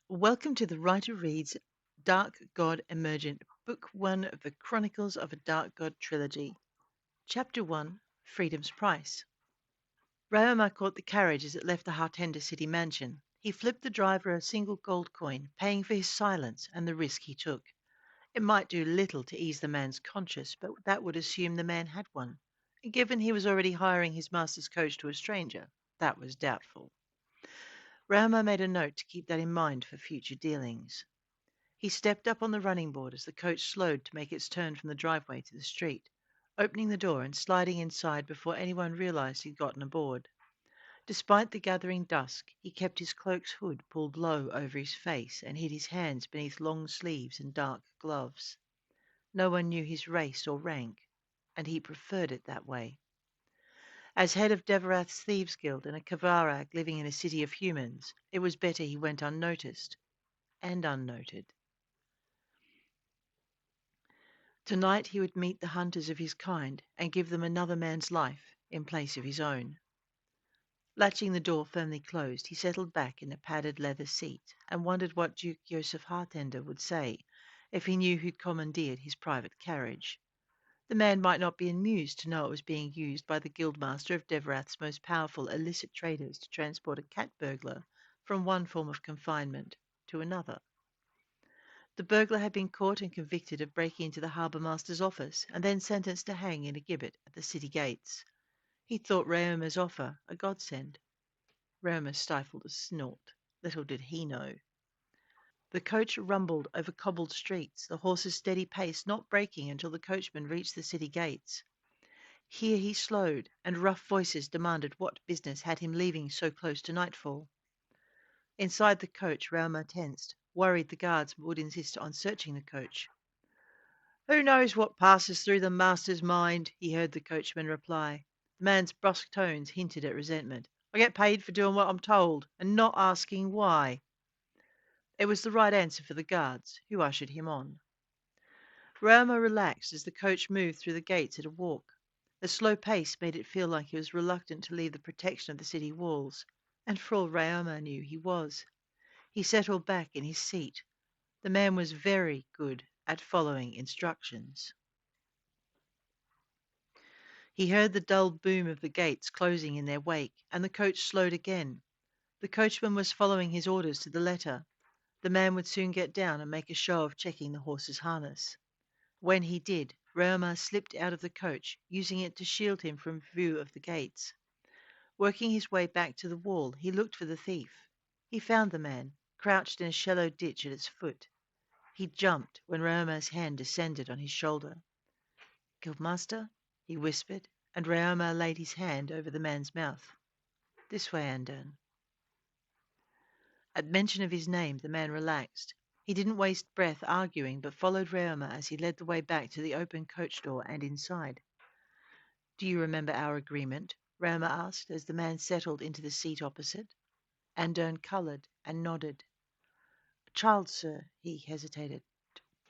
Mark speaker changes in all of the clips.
Speaker 1: Welcome to the Writer Reads Dark God Emergent, Book 1 of the Chronicles of a Dark God trilogy. Chapter 1, Freedom's Price. Rayomar caught the carriage as it left the Hartenda city mansion. He flipped the driver a single gold coin, paying for his silence and the risk he took. It might do little to ease the man's conscience, but that would assume the man had one. And given he was already hiring his master's coach to a stranger, that was doubtful. Rayomar made a note to keep that in mind for future dealings. He stepped up on the running board as the coach slowed to make its turn from the driveway to the street, opening the door and sliding inside before anyone realized he'd gotten aboard. Despite the gathering dusk, he kept his cloak's hood pulled low over his face and hid his hands beneath long sleeves and dark gloves. No one knew his race or rank, and he preferred it that way. As head of Deverash's Thieves Guild and a Kavarag living in a city of humans, it was better he went unnoticed and unnoted. Tonight he would meet the hunters of his kind and give them another man's life in place of his own. Latching the door firmly closed, he settled back in a padded leather seat and wondered what Duke Joseph Hartender would say if he knew who'd commandeered his private carriage. The man might not be amused to know it was being used by the guildmaster of Deverash's most powerful illicit traders to transport a cat burglar from one form of confinement to another. The burglar had been caught and convicted of breaking into the harbour master's office and then sentenced to hang in a gibbet at the city gates. He thought Raomar's offer a godsend. Raomar stifled a snort. Little did he know. The coach rumbled over cobbled streets, the horse's steady pace not breaking until the coachman reached the city gates. Here he slowed, and rough voices demanded what business had him leaving so close to nightfall. Inside the coach, Raomar tensed, worried the guards would insist on searching the coach. "Who knows what passes through the master's mind?" he heard the coachman reply. The man's brusque tones hinted at resentment. "I get paid for doing what I'm told, and not asking why." It was the right answer for the guards, who ushered him on. Raomer relaxed as the coach moved through the gates at a walk. The slow pace made it feel like he was reluctant to leave the protection of the city walls, and for all Raomer knew, he was. He settled back in his seat. The man was very good at following instructions. He heard the dull boom of the gates closing in their wake, and the coach slowed again. The coachman was following his orders to the letter. The man would soon get down and make a show of checking the horse's harness. When he did, Raomar slipped out of the coach, using it to shield him from view of the gates. Working his way back to the wall, he looked for the thief. He found the man, crouched in a shallow ditch at its foot. He jumped when Raomar's hand descended on his shoulder. "Guildmaster?" he whispered, and Raomar laid his hand over the man's mouth. "This way, Andern." At mention of his name, the man relaxed. He didn't waste breath arguing, but followed Raomar as he led the way back to the open coach door and inside. "Do you remember our agreement?" Raomar asked as the man settled into the seat opposite. Andern coloured and nodded. "A child, sir," he hesitated,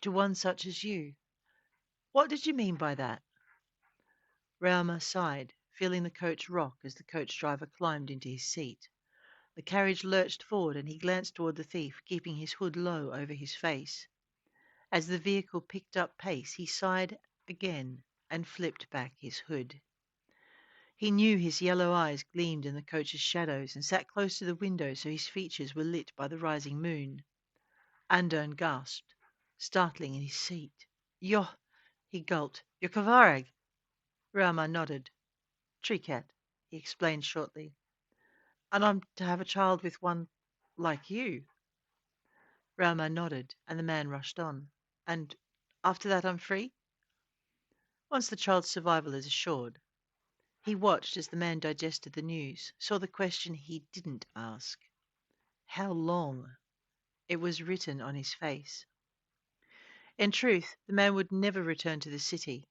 Speaker 1: "to one such as you." "What did you mean by that?" Raomar sighed, feeling the coach rock as the coach driver climbed into his seat. The carriage lurched forward and he glanced toward the thief, keeping his hood low over his face. As the vehicle picked up pace, he sighed again and flipped back his hood. He knew his yellow eyes gleamed in the coach's shadows and sat close to the window so his features were lit by the rising moon. Andern gasped, startling in his seat. "You're—" he gulped. "You're Kavarag." Raomar nodded. "Tree cat," he explained shortly. "And I'm to have a child with one like you." Raomar nodded, and the man rushed on. "And after that I'm free?" "Once the child's survival is assured." He watched as the man digested the news, saw the question he didn't ask. How long? It was written on his face. In truth, the man would never return to the city.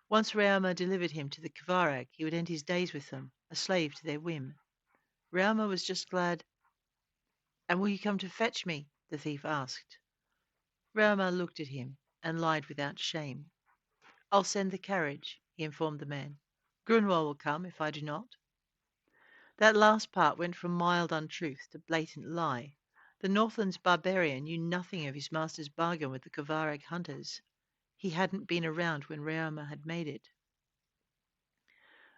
Speaker 1: Once Raomar delivered him to the Kavarag, he would end his days with them, a slave to their whim. Raomar was just glad. "And will you come to fetch me?" the thief asked. Raomar looked at him and lied without shame. "I'll send the carriage," he informed the man. "Grunwald will come if I do not." That last part went from mild untruth to blatant lie. The Northland's barbarian knew nothing of his master's bargain with the Kavarag hunters. He hadn't been around when Raoma had made it.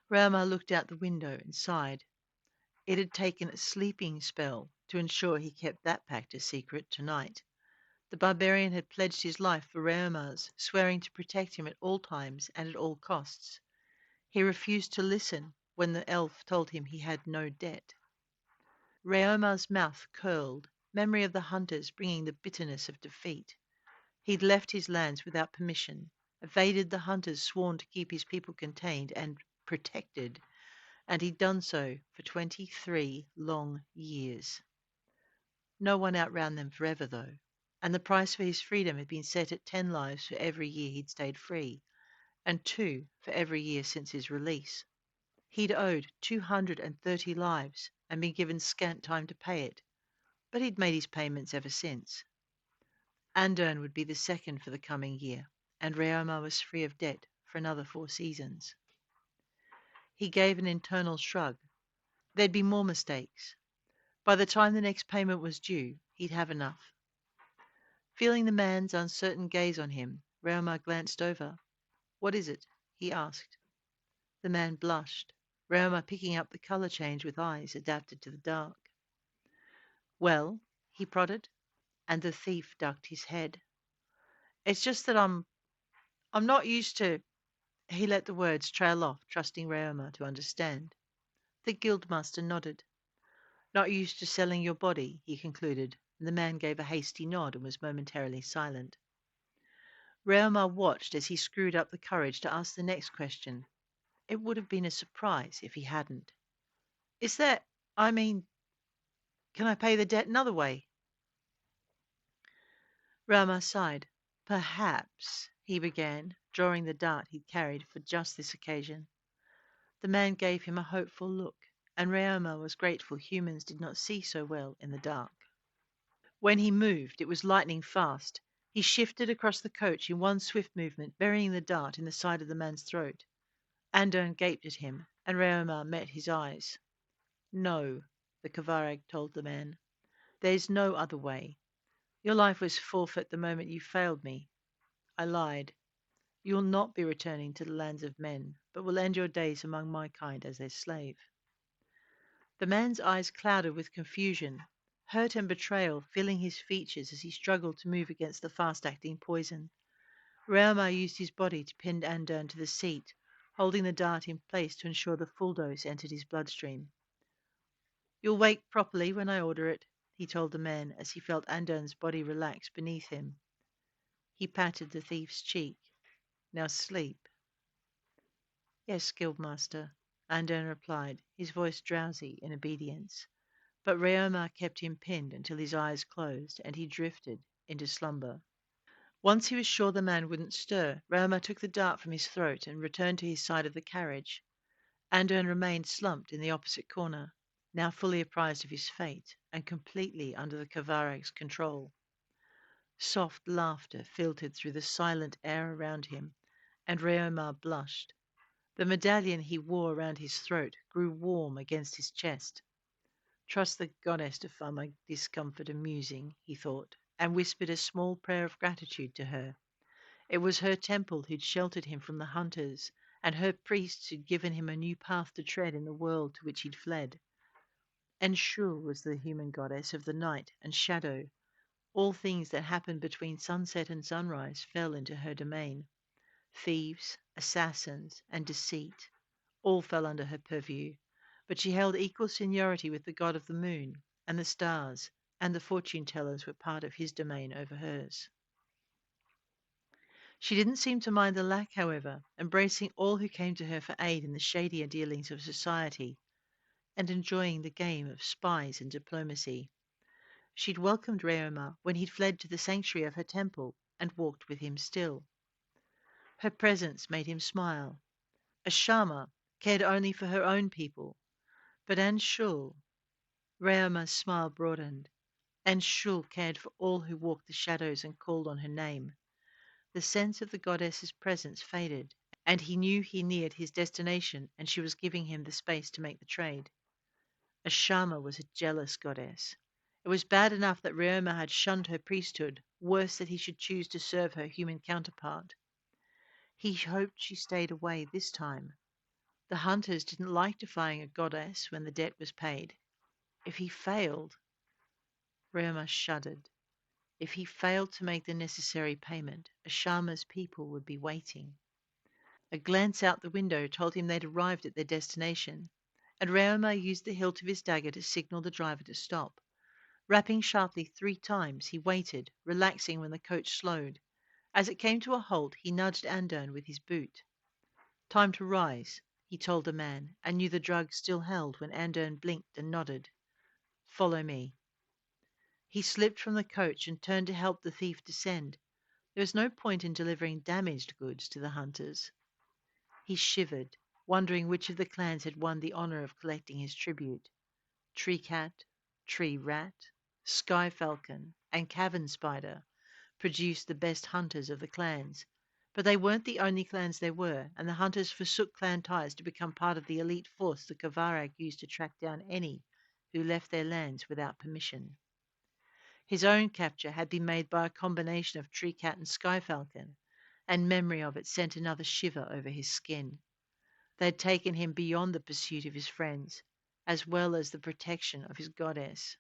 Speaker 1: Raoma looked out the window and sighed. It had taken a sleeping spell to ensure he kept that pact a secret tonight. The barbarian had pledged his life for Raoma's, swearing to protect him at all times and at all costs. He refused to listen when the elf told him he had no debt. Raoma's mouth curled, memory of the hunters bringing the bitterness of defeat. He'd left his lands without permission, evaded the hunters sworn to keep his people contained and protected, and he'd done so for 23 long years. No one outran them forever, though, and the price for his freedom had been set at 10 lives for every year he'd stayed free, and 2 for every year since his release. He'd owed 230 lives and been given scant time to pay it, but he'd made his payments ever since. Andern would be the second for the coming year, and Raoma was free of debt for another 4 seasons. He gave an internal shrug. There'd be more mistakes. By the time the next payment was due, he'd have enough. Feeling the man's uncertain gaze on him, Raoma glanced over. "What is it?" he asked. The man blushed, Raoma picking up the color change with eyes adapted to the dark. "Well," he prodded, and the thief ducked his head. "It's just that I'm not used to—" He let the words trail off, trusting Raoma to understand. The guildmaster nodded. "Not used to selling your body," he concluded, and the man gave a hasty nod and was momentarily silent. Raoma watched as he screwed up the courage to ask the next question. It would have been a surprise if he hadn't. "Is there, I mean, can I pay the debt another way?" Raoma sighed. "Perhaps," he began, drawing the dart he'd carried for just this occasion. The man gave him a hopeful look, and Raoma was grateful humans did not see so well in the dark. When he moved, it was lightning fast. He shifted across the coach in one swift movement, burying the dart in the side of the man's throat. Andern gaped at him, and Raoma met his eyes. "No," the Kavarag told the man. "There's no other way. Your life was forfeit the moment you failed me. I lied. You will not be returning to the lands of men, but will end your days among my kind as their slave." The man's eyes clouded with confusion, hurt and betrayal filling his features as he struggled to move against the fast-acting poison. Raoma used his body to pin Andern to the seat, holding the dart in place to ensure the full dose entered his bloodstream. "You'll wake properly when I order it," he told the man as he felt Andern's body relax beneath him. He patted the thief's cheek. "Now sleep." "Yes, guildmaster," Andern replied, his voice drowsy in obedience. But Raoma kept him pinned until his eyes closed and he drifted into slumber. Once he was sure the man wouldn't stir, Raoma took the dart from his throat and returned to his side of the carriage. Andern remained slumped in the opposite corner, now fully apprised of his fate and completely under the Kavarag's control. Soft laughter filtered through the silent air around him, and Raoma blushed. The medallion he wore around his throat grew warm against his chest. "Trust the goddess to find my discomfort amusing," he thought, and whispered a small prayer of gratitude to her. It was her temple who'd sheltered him from the hunters, and her priests who'd given him a new path to tread in the world to which he'd fled. And Shul was the human goddess of the night and shadow. All things that happened between sunset and sunrise fell into her domain. Thieves, assassins, and deceit all fell under her purview, but she held equal seniority with the god of the moon, and the stars, and the fortune tellers were part of his domain over hers. She didn't seem to mind the lack, however, embracing all who came to her for aid in the shadier dealings of society, and enjoying the game of spies and diplomacy. She'd welcomed Raoma when he'd fled to the sanctuary of her temple and walked with him still. Her presence made him smile. Ashama cared only for her own people, but Anshul, Raoma's smile broadened. Anshul cared for all who walked the shadows and called on her name. The sense of the goddess's presence faded, and he knew he neared his destination and she was giving him the space to make the trade. Ashama was a jealous goddess. It was bad enough that Rheoma had shunned her priesthood, worse that he should choose to serve her human counterpart. He hoped she stayed away this time. The hunters didn't like defying a goddess when the debt was paid. If he failed, Rheoma shuddered. If he failed to make the necessary payment, Ashama's people would be waiting. A glance out the window told him they'd arrived at their destination, and Rheoma used the hilt of his dagger to signal the driver to stop. Rapping sharply 3 times, he waited, relaxing when the coach slowed. As it came to a halt, he nudged Andern with his boot. "Time to rise," he told the man, and knew the drug still held when Andern blinked and nodded. "Follow me." He slipped from the coach and turned to help the thief descend. There was no point in delivering damaged goods to the hunters. He shivered, wondering which of the clans had won the honor of collecting his tribute. Tree cat, tree rat, sky falcon, and cavern spider produced the best hunters of the clans. But they weren't the only clans there were, and the hunters forsook clan ties to become part of the elite force the Kavarag used to track down any who left their lands without permission. His own capture had been made by a combination of tree cat and sky falcon, and memory of it sent another shiver over his skin. They had taken him beyond the pursuit of his friends, as well as the protection of his goddess,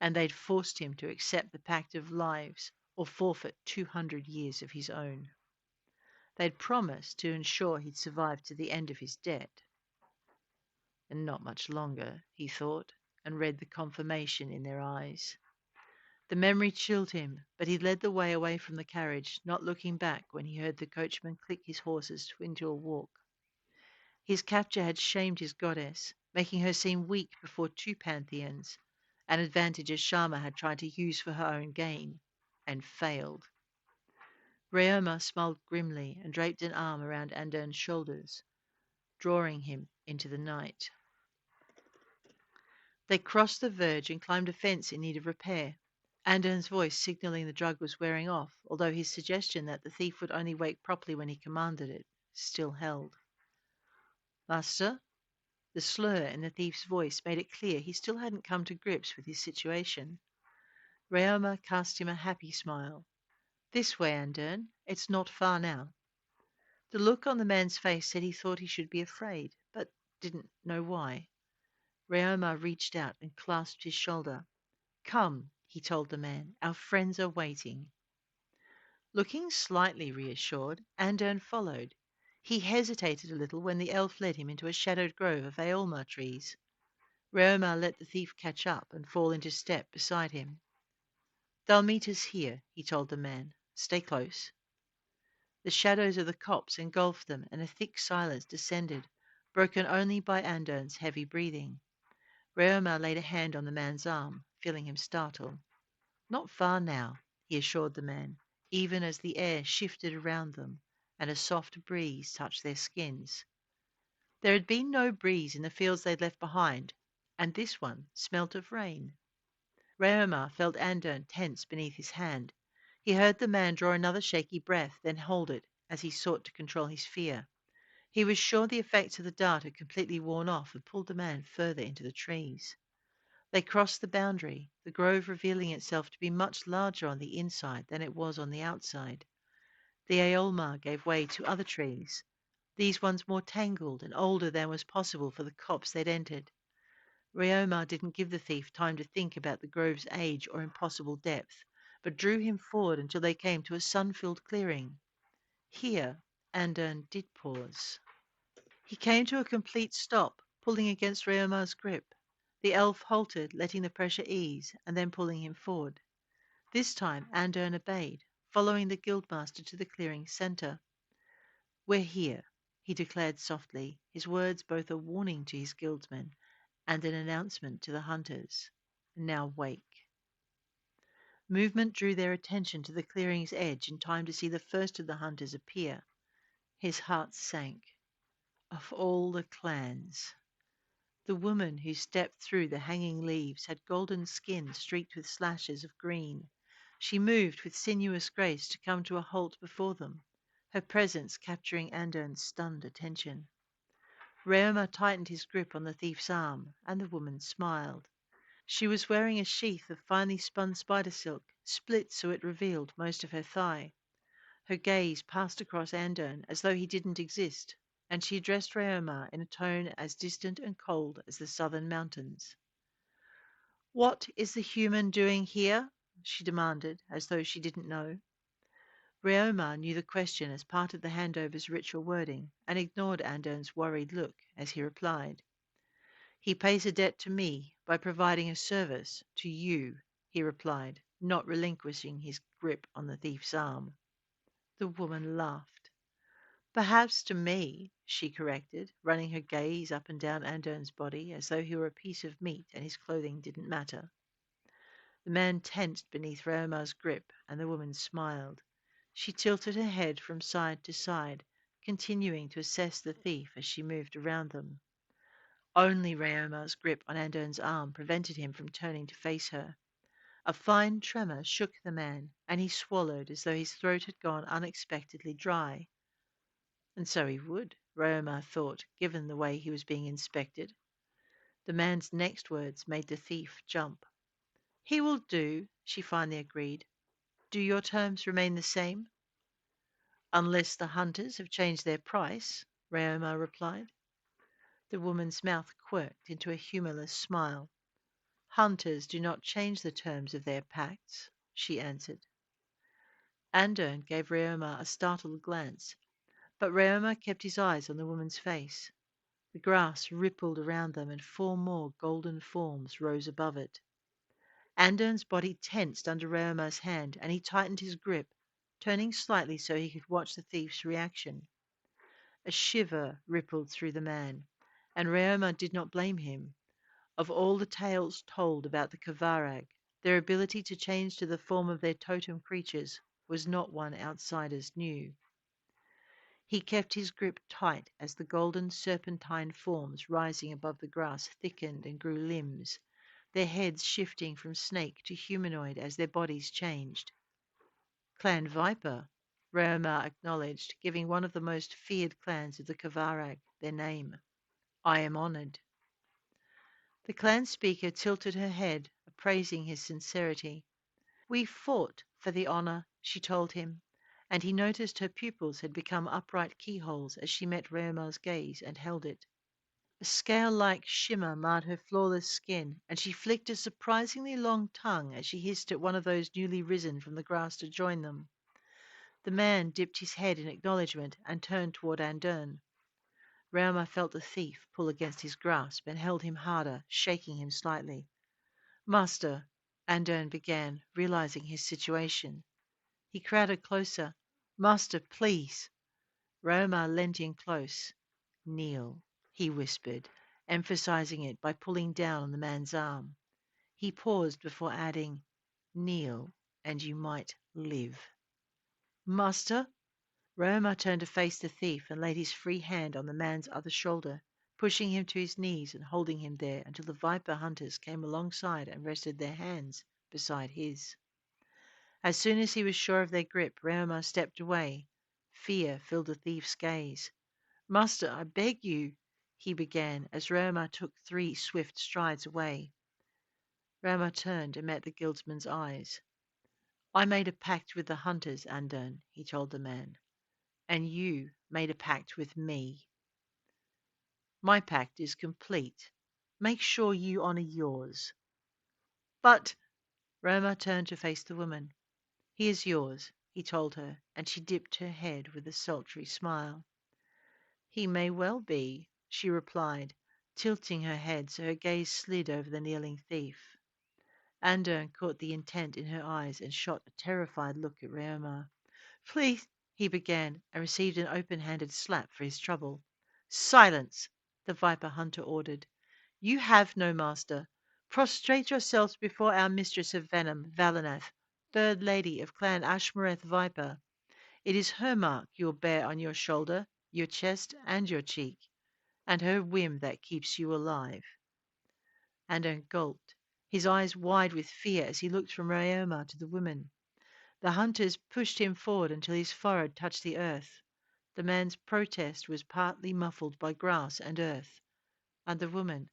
Speaker 1: and they'd forced him to accept the pact of lives or forfeit 200 years of his own. They'd promised to ensure he'd survive to the end of his debt. And not much longer, he thought, and read the confirmation in their eyes. The memory chilled him, but he led the way away from the carriage, not looking back when he heard the coachman click his horses into a walk. His capture had shamed his goddess, making her seem weak before 2 pantheons, an advantage Ashama had tried to use for her own gain, and failed. Rheoma smiled grimly and draped an arm around Andern's shoulders, drawing him into the night. They crossed the verge and climbed a fence in need of repair, Andern's voice signaling the drug was wearing off, although his suggestion that the thief would only wake properly when he commanded it still held. "Master?" The slur in the thief's voice made it clear he still hadn't come to grips with his situation. Rheoma cast him a happy smile. "This way, Andern. It's not far now." The look on the man's face said he thought he should be afraid, but didn't know why. Rheoma reached out and clasped his shoulder. "Come," he told the man. "Our friends are waiting." Looking slightly reassured, Andern followed. He hesitated a little when the elf led him into a shadowed grove of aolma trees. Rheoma let the thief catch up and fall into step beside him. "They'll meet us here," he told the man. "Stay close." The shadows of the copse engulfed them, and a thick silence descended, broken only by Andern's heavy breathing. Rheoma laid a hand on the man's arm, feeling him startle. "Not far now," he assured the man, even as the air shifted around them and a soft breeze touched their skins. There had been no breeze in the fields they'd left behind, and this one smelt of rain. Rheoma felt Andern tense beneath his hand. He heard the man draw another shaky breath, then hold it as he sought to control his fear. He was sure the effects of the dart had completely worn off and pulled the man further into the trees. They crossed the boundary, the grove revealing itself to be much larger on the inside than it was on the outside. The aolma gave way to other trees, these ones more tangled and older than was possible for the copse they'd entered. Rheoma didn't give the thief time to think about the grove's age or impossible depth, but drew him forward until they came to a sun-filled clearing. Here Andern did pause. He came to a complete stop, pulling against Rheoma's grip. The elf halted, letting the pressure ease, and then pulling him forward. This time Andern obeyed, following the guildmaster to the clearing's centre. "We're here," he declared softly, his words both a warning to his guildsmen and an announcement to the hunters. "Now wake." Movement drew their attention to the clearing's edge in time to see the first of the hunters appear. His heart sank. Of all the clans! The woman who stepped through the hanging leaves had golden skin streaked with slashes of green. She moved with sinuous grace to come to a halt before them, her presence capturing Andern's stunned attention. Rheoma tightened his grip on the thief's arm, and the woman smiled. She was wearing a sheath of finely spun spider silk, split so it revealed most of her thigh. Her gaze passed across Andern as though he didn't exist, and she addressed Raomar in a tone as distant and cold as the southern mountains. "What is the human doing here?" she demanded, as though she didn't know. Raomar knew the question as part of the handover's ritual wording and ignored Andern's worried look as he replied. "He pays a debt to me by providing a service to you," he replied, not relinquishing his grip on the thief's arm. The woman laughed. "Perhaps to me," she corrected, running her gaze up and down Andern's body as though he were a piece of meat and his clothing didn't matter. The man tensed beneath Raomar's grip, and the woman smiled. She tilted her head from side to side, continuing to assess the thief as she moved around them. Only Raomar's grip on Andern's arm prevented him from turning to face her. A fine tremor shook the man, and he swallowed as though his throat had gone unexpectedly dry. And so he would, Raomar thought, given the way he was being inspected. The man's next words made the thief jump. "He will do," she finally agreed. "Do your terms remain the same?" "Unless the hunters have changed their price," Raomar replied. The woman's mouth quirked into a humorless smile. "Hunters do not change the terms of their pacts," she answered. Andern gave Raomar a startled glance, but Raomar kept his eyes on the woman's face. The grass rippled around them, and four more golden forms rose above it. Andern's body tensed under Raomar's hand, and he tightened his grip, turning slightly so he could watch the thief's reaction. A shiver rippled through the man, and Raomar did not blame him. Of all the tales told about the Kavarag, their ability to change to the form of their totem creatures was not one outsiders knew. He kept his grip tight as the golden serpentine forms rising above the grass thickened and grew limbs, their heads shifting from snake to humanoid as their bodies changed. "Clan Viper," Raomar acknowledged, giving one of the most feared clans of the Kavarag their name. "I am honored." The clan speaker tilted her head, appraising his sincerity. "We fought for the honor," she told him, and he noticed her pupils had become upright keyholes as she met Raomar's gaze and held it. A scale-like shimmer marred her flawless skin, and she flicked a surprisingly long tongue as she hissed at one of those newly risen from the grass to join them. The man dipped his head in acknowledgement and turned toward Andern. Raomar felt the thief pull against his grasp and held him harder, shaking him slightly. "Master," Andern began, realizing his situation. He crowded closer. "Master, please." Raomar leant in close. "Kneel," he whispered, emphasizing it by pulling down on the man's arm. He paused before adding, "Kneel, and you might live." "Master?" Raomar turned to face the thief and laid his free hand on the man's other shoulder, pushing him to his knees and holding him there until the viper hunters came alongside and rested their hands beside his. As soon as he was sure of their grip, Raomar stepped away. Fear filled the thief's gaze. "Master, I beg you," he began, as Raomar took 3 swift strides away. Raomar turned and met the guildsman's eyes. "I made a pact with the hunters, Andern," he told the man. "And you made a pact with me. My pact is complete. Make sure you honor yours." "But—" Raomar turned to face the woman. "He is yours," he told her, and she dipped her head with a sultry smile. "He may well be," she replied, tilting her head so her gaze slid over the kneeling thief. Andern caught the intent in her eyes and shot a terrified look at Raomar. "Please," he began, and received an open-handed slap for his trouble. "Silence!" the viper hunter ordered. "You have no master. Prostrate yourselves before our mistress of venom, Valanath, third lady of Clan Ashmareth Viper. It is her mark you will bear on your shoulder, your chest, and your cheek, and her whim that keeps you alive." Andern gulped, his eyes wide with fear as he looked from Raomar to the woman. The hunters pushed him forward until his forehead touched the earth. The man's protest was partly muffled by grass and earth, and the woman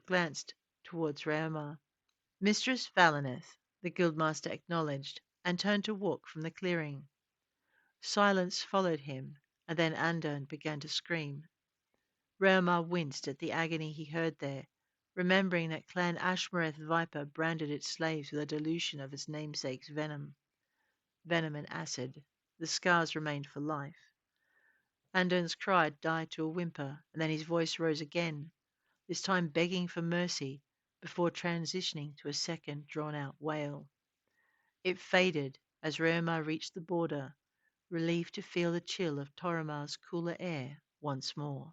Speaker 1: glanced towards Raomar. Mistress Valineth, the guildmaster acknowledged, and turned to walk from the clearing. Silence followed him, and then Andern began to scream. Reomar winced at the agony he heard there, remembering that Clan Ashmareth Viper branded its slaves with a dilution of its namesake's venom. Venom and acid. The scars remained for life. Andern's cry died to a whimper, and then his voice rose again, this time begging for mercy, before transitioning to a second drawn-out wail. It faded as Reomar reached the border, relieved to feel the chill of Toromar's cooler air once more.